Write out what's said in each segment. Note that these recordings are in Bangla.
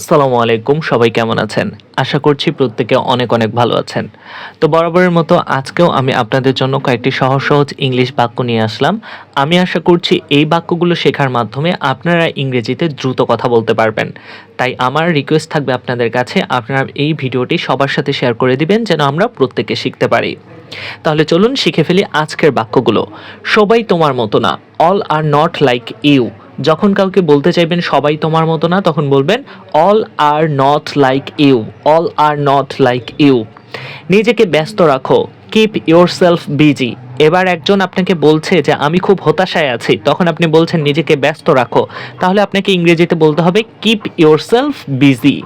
আসসালামু আলাইকুম, সবাই কেমন আছেন? আশা করছি প্রত্যেকে অনেক অনেক ভালো আছেন। তো বরাবরের মতো আজকেও আমি আপনাদের জন্য কয়েকটি সহজ সহজ ইংলিশ বাক্য নিয়ে আসলাম। আমি আশা করছি এই বাক্যগুলো শেখার মাধ্যমে আপনারা ইংরেজিতে দ্রুত কথা বলতে পারবেন। তাই আমার রিকোয়েস্ট থাকবে আপনাদের কাছে, আপনারা এই ভিডিওটি সবার সাথে শেয়ার করে দিবেন যেন আমরা প্রত্যেকে শিখতে পারি। তাহলে চলুন শিখে ফেলি আজকের বাক্যগুলো। সবাই তোমার মতো না, all are not like you. যখন কাউকে বলতে চাইবেন সবাই তোমার মতো না, তখন বলবেন all are not like you, all are not like you. নিজেকে ব্যস্ত রাখো, কিপ ইয়োরসেলফ বিজি। এবার একজন আপনাকে বলছে যে আমি খুব হতাশায় আছি, তখন আপনি বলছেন নিজেকে ব্যস্ত রাখো, তাহলে আপনাকে ইংরেজিতে বলতে হবে কিপ ইয়োরসেলফ বিজি।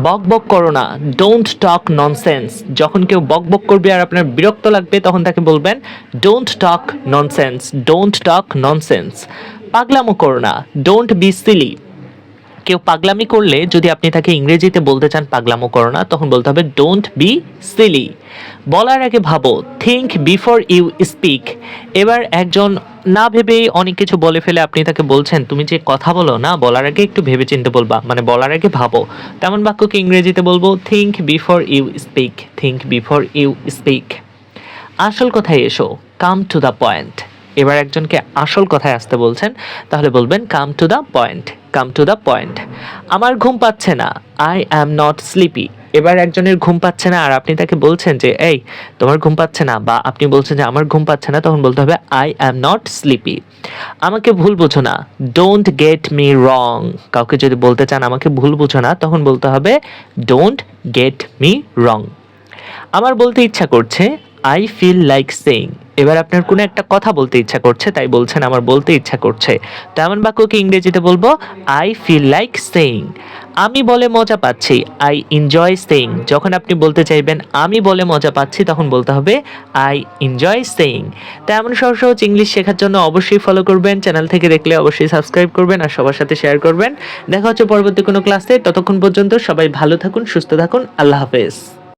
বক বক করো না, ডোন্ট টক ননসেন্স। যখন কেউ বক বক করবে আর আপনার বিরক্ত লাগবে তখন তাকে বলবেন don't talk nonsense, don't talk nonsense. পাগলামো করো না, ডোন্ট বি সিলি। কেউ পাগলামি করলে যদি আপনি তাকে ইংরেজিতে বলতে চান পাগলামো করো না, তখন বলতে হবে ডোন্ট বি সিলি। বলার আগে ভাবো, থিঙ্ক বিফোর ইউ স্পিক। এবার একজন না ভেবেই অনেক কিছু বলে ফেলে, আপনি তাকে বলছেন তুমি যে কথা বলো না, বলার আগে একটু ভেবে চিন্তে বলবা, মানে বলার আগে ভাবো। তেমন বাক্যকে ইংরেজিতে বলবো think before you speak, think before you speak. আসল কথায় এসো, কাম টু দ্য পয়েন্ট। এবার একজনকে আসল কথায় আসতে বলছেন, তাহলে বলবেন come to the point, come to the point. আমার ঘুম পাচ্ছে না, আই অ্যাম নট স্লিপি। এবার একজনের ঘুম পাচ্ছে না আর আপনি তাকে বলছেন যে এই তোমার ঘুম পাচ্ছে না, বা আপনি বলছেন যে আমার ঘুম পাচ্ছে না, তখন বলতে হবে আই অ্যাম নট স্লিপি। আমাকে ভুল বুঝো না, ডোন্ট গেট মি রং। কাউকে যদি বলতে চান আমাকে ভুল বুঝো না, তখন বলতে হবে ডোন্ট গেট মি রং। আমার বলতে ইচ্ছা করছে, আই ফিল লাইক সেইং। এবার আপনার কোনো একটা কথা বলতে ইচ্ছা করছে, তাই বলছেন আমার বলতে ইচ্ছা করছে। তো এমন বাক্যকে ইংরেজিতে বলবো আই ফিল লাইক সেইং। আমি বলে মজা পাচ্ছি, আই এনজয় সেইং। যখন আপনি বলতে চাইবেন আমি বলে মজা পাচ্ছি, তখন বলতে হবে আই এনজয় সেইং। তো এমন সহজ সহজ ইংলিশ শেখার জন্য অবশ্যই ফলো করবেন, চ্যানেল থেকে দেখলে অবশ্যই সাবস্ক্রাইব করবেন আর সবার সাথে শেয়ার করবেন। দেখা হচ্ছে পরবর্তী কোনো ক্লাসে, ততক্ষণ পর্যন্ত সবাই ভালো থাকুন, সুস্থ থাকুন, আল্লাহ হাফেজ।